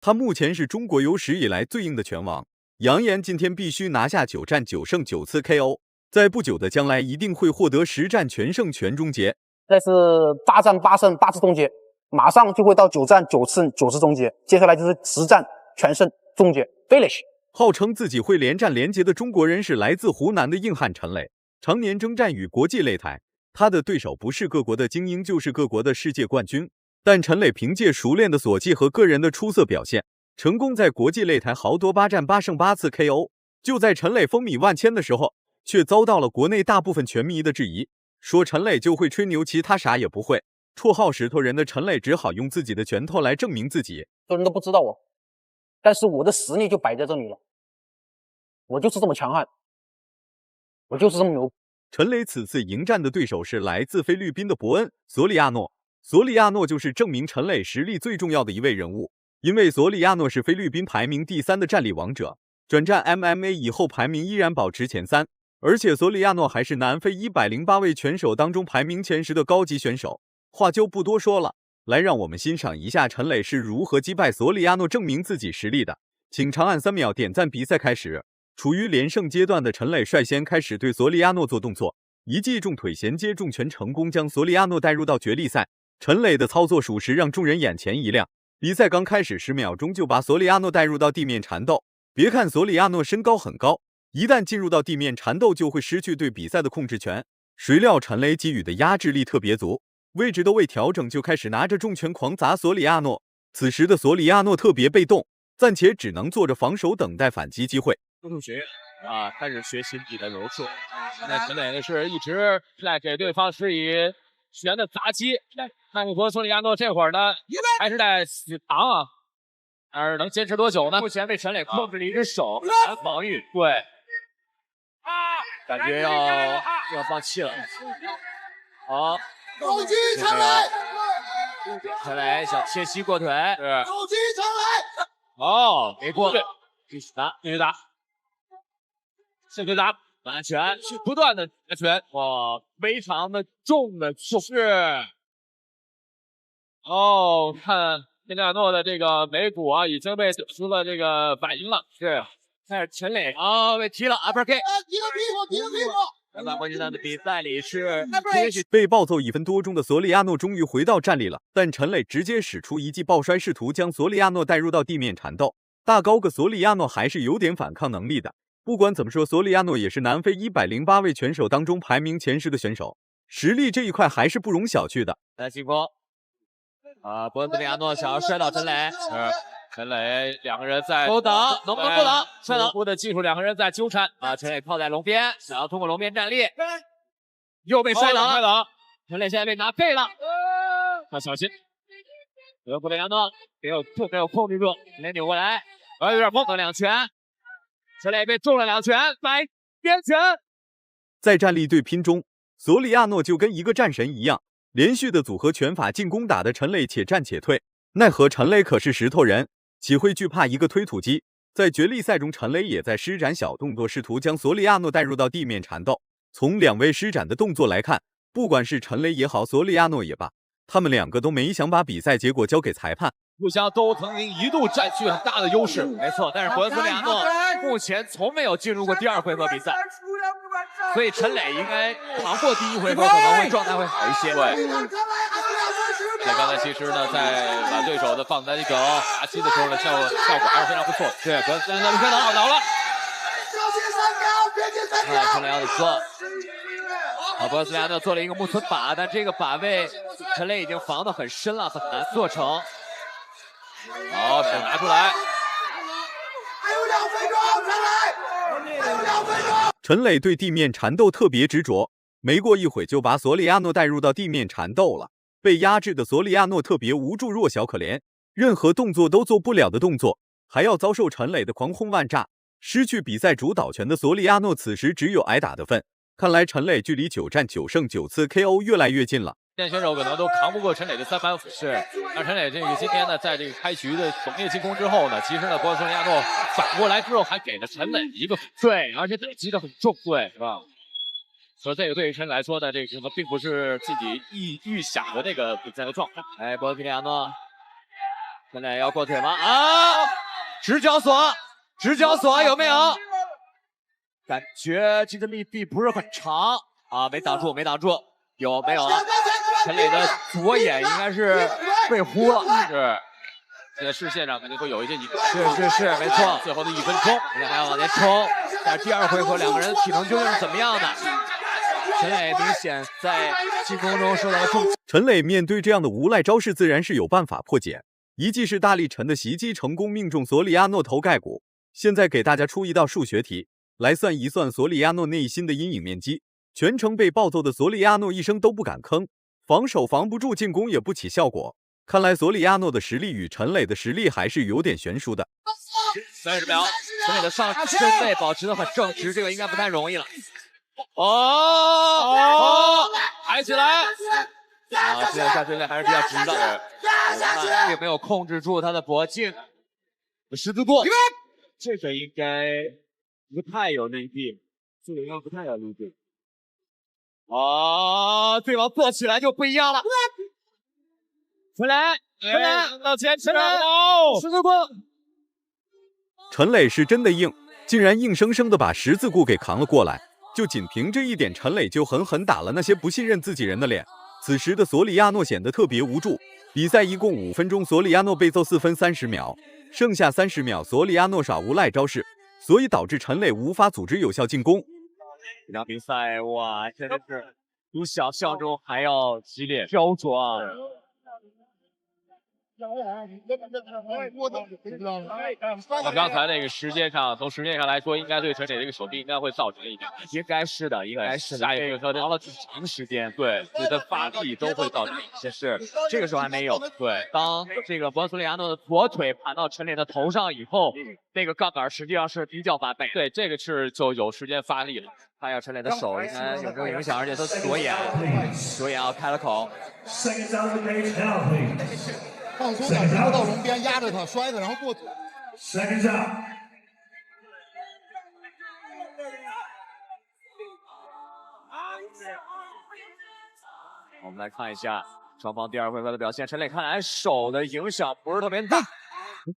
他目前是中国有史以来最硬的拳王，扬言今天必须拿下9战9胜9次 KO， 在不久的将来一定会获得10战全胜全终结。这是8战8胜8次终结，马上就会到9战9胜9次终结，接下来就是10战全胜终结 finish。号称自己会连战连捷的中国人是来自湖南的硬汉陈磊，常年征战于国际擂台，他的对手不是各国的精英，就是各国的世界冠军。但陈磊凭借熟练的锁技和个人的出色表现，成功在国际擂台豪夺8战8胜8次 KO。就在陈磊风靡万千的时候，却遭到了国内大部分拳迷的质疑，说陈磊就会吹牛，其他啥也不会。绰号石头人的陈磊只好用自己的拳头来证明自己。很多人都不知道我，但是我的实力就摆在这里了，我就是这么强悍，我就是这么牛。陈磊此次迎战的对手是来自菲律宾的伯恩·索里亚诺。索里亚诺就是证明陈磊实力最重要的一位人物，因为索里亚诺是菲律宾排名第3的战力王者，转战 MMA 以后排名依然保持前3，而且索里亚诺还是南非108位拳手当中排名前10的高级选手。话就不多说了，来让我们欣赏一下陈磊是如何击败索里亚诺证明自己实力的。请长按3秒点赞。比赛开始，处于连胜阶段的陈磊率先开始对索里亚诺做动作，一记重腿衔接重拳成功将索里亚诺带入到决力赛。陈磊的操作属实让众人眼前一亮，比赛刚开始10秒钟就把索里亚诺带入到地面缠斗。别看索里亚诺身高很高，一旦进入到地面缠斗就会失去对比赛的控制权。谁料陈磊给予的压制力特别足，位置都未调整就开始拿着重拳狂砸索里亚诺。此时的索里亚诺特别被动，暂且只能做着防守等待反击机会。入学开始学习自己的柔术。那陈磊呢是一直在给对方施以拳的砸击。那你说索里亚诺这会儿呢还是在死扛啊，但是能坚持多久呢？目前被陈磊控制了一只手来防御，对，感觉要放弃了。好，攻击陈磊，陈磊想切膝过腿，是攻击陈磊。哦，没过，继续打，继续打，继续打，反拳，不断的打拳，哇，非常的重的是。哦，看佩纳诺的这个眉骨已经被打出了这个反应了。是，但是陈磊被踢了 upper kick， 踢了屁股，踢了屁股。在关键的比赛里是被暴揍1分多钟的索里亚诺终于回到战力了，但陈磊直接使出一记抱摔，试图将索里亚诺带入到地面缠斗。大高个索里亚诺还是有点反抗能力的。不管怎么说，索里亚诺也是南非108位拳手当中排名前10的选手，实力这一块还是不容小觑的。来进攻。博恩·索里亚诺想要摔倒陈磊，陈磊两个人在勾挡，能不能勾挡？摔倒的技术，两个人在纠缠。陈磊靠在笼边，想要通过笼边站立，又被摔倒了。陈磊现在被拿背了，要小心。博恩·索里亚诺没有控制住，陈磊扭过来，有点懵了2拳，陈磊被中了2拳，摆边拳。在站立对拼中，索里亚诺就跟一个战神一样。连续的组合拳法进攻打的陈磊且战且退，奈何陈磊可是石头人，岂会惧怕一个推土机？在决力赛中，陈磊也在施展小动作，试图将索里亚诺带入到地面缠斗。从两位施展的动作来看，不管是陈磊也好，索里亚诺也罢，他们两个都没想把比赛结果交给裁判，互相都曾经一度占据很大的优势。没错，但是博恩·索里亚诺目前从没有进入过第2回合比赛。所以陈磊应该扛过第1回合，可能会状态会好一些。对，那刚才其实呢，在把对手的放在这个打击的时候呢，效果还是非常不错。对，博恩·索里亚诺看倒了。陈磊要做，博恩·索里亚诺做了一个木村把，但这个把位陈磊已经防得很深了，很难做成。好，手拿出来。还有2分钟，陈磊，还有2分钟。陈磊对地面缠斗特别执着，没过一会就把索里亚诺带入到地面缠斗了。被压制的索里亚诺特别无助、弱小可怜，任何动作都做不了的动作，还要遭受陈磊的狂轰滥炸。失去比赛主导权的索里亚诺此时只有挨打的份。看来陈磊距离9战9胜9次 KO 越来越近了。现在选手可能都扛不过陈磊的3板斧。是，而陈磊这个今天呢，在这个开局的猛烈进攻之后呢，其实呢，博恩·索里亚诺反过来之后还给了陈磊一个对，而且打击的很重，对，是吧？所以这个对于陈磊来说呢，这个并不是自己预想的那个比赛的状态。博恩·索里亚诺陈磊要过腿吗？啊，直角锁，直角锁有没有？感觉这个力臂不是很长啊，没挡住，没挡住，有没有啊？陈磊的左眼应该是被糊了，是。现在视线上肯定会有一些影响，是，没错。最后的1分钟，现在还要往前冲。但是第2回合两个人体能究竟是怎么样的？陈磊明显在进攻中受到了重击。陈磊面对这样的无赖招式，自然是有办法破解。一记是大力沉的袭击成功命中索里亚诺头盖骨。现在给大家出一道数学题，来算一算索里亚诺内心的阴影面积。全程被暴揍的索里亚诺一声都不敢吭，防守防不住，进攻也不起效果。看来索里亚诺的实力与陈磊的实力还是有点悬殊的。30秒，陈磊的上身位保持得很正直，这个应该不太容易了。哦，抬起来！啊，现在下身位还是比较直的，并没有控制住他的脖颈。十字过，这个应该不太有内地，这个应该不太有内地。哦，对方做起来就不一样了。陈磊，到前，陈磊，十字过。陈磊是真的硬，竟然硬生生的把十字固给扛了过来。就仅凭这一点，陈磊就狠狠打了那些不信任自己人的脸。此时的索里亚诺显得特别无助。比赛一共5分钟，索里亚诺被揍4分30秒，剩下30秒，索里亚诺耍无赖招式，所以导致陈磊无法组织有效进攻。这场比赛哇，真的是比想象中还要激烈焦灼啊！刚才那个时间上，从时间上来说，应该对陈磊这个手臂应该会造成一点，应该是的，应该是的。这个熬了挺长时间，对他发力都会造成一些事。这个时候还没有，对，当这个博索里亚诺的左腿盘到陈磊的头上以后，那个杠杆实际上是比较完美。对，这个是就有时间发力了。看一下陈磊的手应该有没有影响，而且他左眼要开了口。放松点，直到龙边压着他，摔他，然后过腿。我们来看一下双方第2回合的表现。陈磊看来手的影响不是特别大。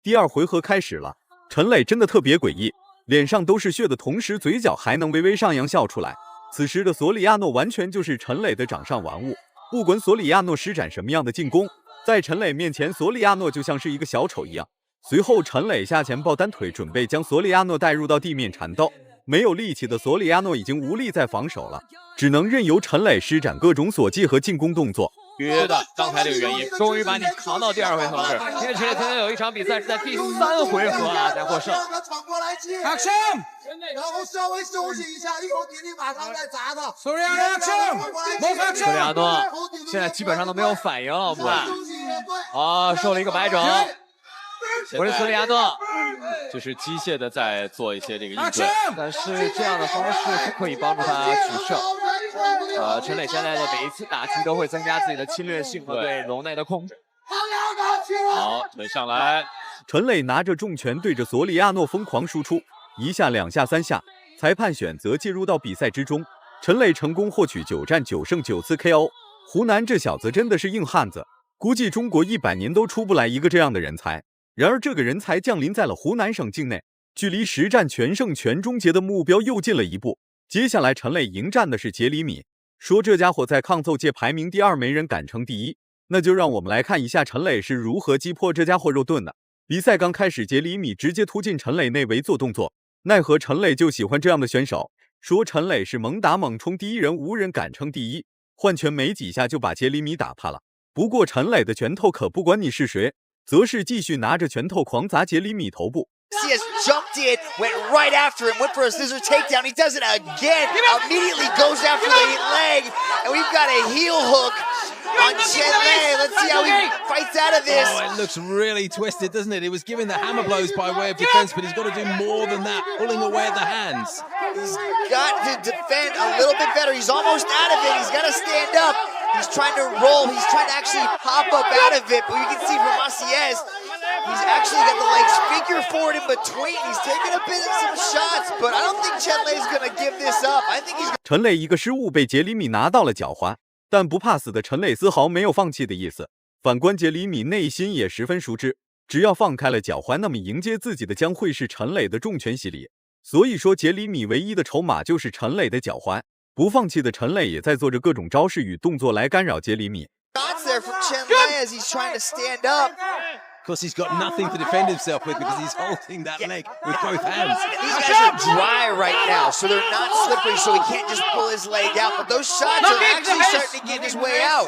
第2回合开始了，陈磊真的特别诡异，脸上都是血的同时，嘴角还能微微上扬笑出来。此时的索里亚诺完全就是陈磊的掌上玩物，不管索里亚诺施展什么样的进攻，在陈磊面前，索里亚诺就像是一个小丑一样。随后，陈磊下前抱单腿，准备将索里亚诺带入到地面缠斗。没有力气的索里亚诺已经无力再防守了，只能任由陈磊施展各种锁技和进攻动作。觉得刚才这个原因，终于把你扛到第2回合了。因为陈磊曾经有一场比赛是在第3回合才获胜。然后稍微休息一下，一会儿体力马上再砸他。索里亚诺现在基本上都没有反应了，我们看。啊，受了一个白整。我是索里亚诺，就是机械的在做一些这个应对，但是这样的方式不可以帮助他取胜。陈磊现在的每一次打击都会增加自己的侵略性和对龙内的控制。好，腿上来，陈磊拿着重拳对着索里亚诺疯狂输出，1下2下3下，裁判选择介入到比赛之中。陈磊成功获取9战9胜9次 KO。湖南这小子真的是硬汉子，估计中国100年都出不来一个这样的人才。然而这个人才降临在了湖南省境内，距离10战全胜全终结的目标又近了一步。接下来陈磊迎战的是杰里米，说这家伙在抗揍界排名第2，没人敢称第1。那就让我们来看一下陈磊是如何击破这家伙肉盾的。比赛刚开始，杰里米直接突进陈磊内围做动作，奈何陈磊就喜欢这样的选手，说陈磊是猛打猛冲第1人，无人敢称第1。换拳没几下就把杰里米打趴了。不过陈磊的拳头可不管你是谁，则是继续拿着拳头狂砸杰里米头部。Garcias jumped in, went right after him, went for a scissor takedown. He does it again, immediately goes after the leg, and we've got a heel hook on Chen Lei. Let's see how he fights out of this. Oh, it looks really twisted, doesn't it? He was giving the hammer blows by way of defense, but he's got to do more than that, pulling away at the hands. He's got to defend a little bit better. He's almost out of it. He's got to stand up. He's trying to roll. He's trying to actually pop up out of it, but you can see from Maciez, he's actually got the legs figure forward in between. He's taking a bit of some shots, but I don't think Chen Lei's going to give this up. I think he's 陈磊一个失误被杰里米拿到了脚踝，但不怕死的陈磊丝毫没有放弃的意思。反观杰里米内心也十分熟知，只要放开了脚踝，那么迎接自己的将会是陈磊的重拳洗礼。所以说，杰里米唯一的筹码就是陈磊的脚踝。不放弃的陈磊也在做着各种招式与动作来干扰杰里米。Shots there from Chen Lei as he's trying to stand up. Of course, he's got nothing to defend himself with because he's holding that leg with both hands. And these guys are dry right now, so they're not slippery, so he can't just pull his leg out. But those shots are actually starting to get his way out.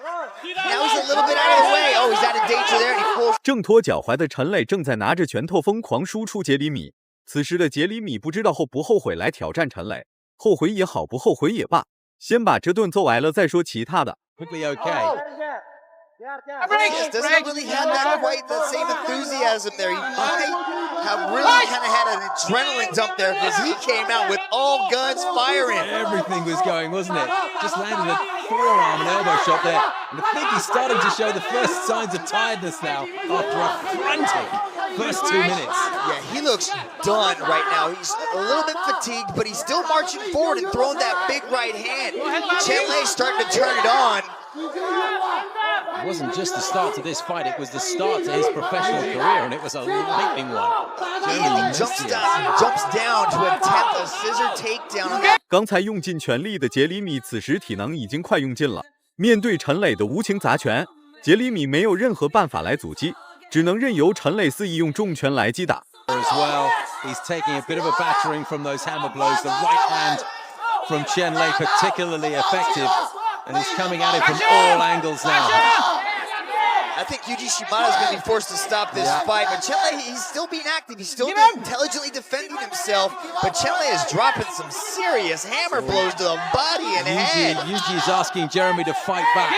Now he's a little bit out of the way. Oh, he's out of danger there, and he pulls. 挣脱脚踝的陈磊正在拿着拳头疯狂输出杰里米。此时的杰里米不知道后不后悔来挑战陈磊，后悔也好，不后悔也罢，先把这顿揍挨了再说其他的。Quickly okay. He doesn't really have that quite the same enthusiasm there. He might have really kind of had an adrenaline dump there because he came out with all guns firing. Everything was going, wasn't it? Just landed a forearm and elbow shot there. And I think he's starting to show the first signs of tiredness now after a frantic first 2 minutes. Yeah, he looks done right now. He's a little bit fatigued, but he's still marching forward and throwing that big right hand. Chen Lei's starting to turn it on. It wasn't just the start to this fight, it was the start to his professional career, and it was a lightning one. He jumps down to attempt a scissor takedown. 刚才用尽全力的杰里米，此时体能已经快用尽了。面对陈磊的无情砸拳，杰里米没有任何办法来阻击，只能任由陈磊肆意用重拳来击打。As well, he's taking a bit of a battering from those hammer blows. The right hand from Chen Lei particularly effective, and he's coming at it from all angles now. I think Yuji Shimada is going to be forced to stop this fight, but Chen Lei, he's still being active. He's still intelligently defending himself, but Chen Lei is dropping some serious hammer blows to the body and head. Yuji is asking Jeremy to fight back.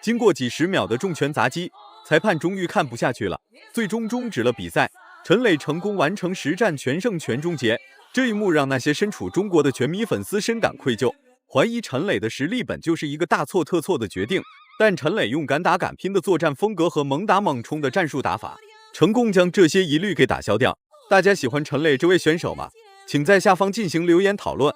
经过几十秒的重拳砸击，裁判终于看不下去了，最终终止了比赛。陈磊成功完成实战全胜全终结，这一幕让那些身处中国的拳迷粉丝深感愧疚，怀疑陈磊的实力本就是一个大错特错的决定。但陈磊用敢打敢拼的作战风格和猛打猛冲的战术打法，成功将这些疑虑给打消掉。大家喜欢陈磊这位选手吗？请在下方进行留言讨论。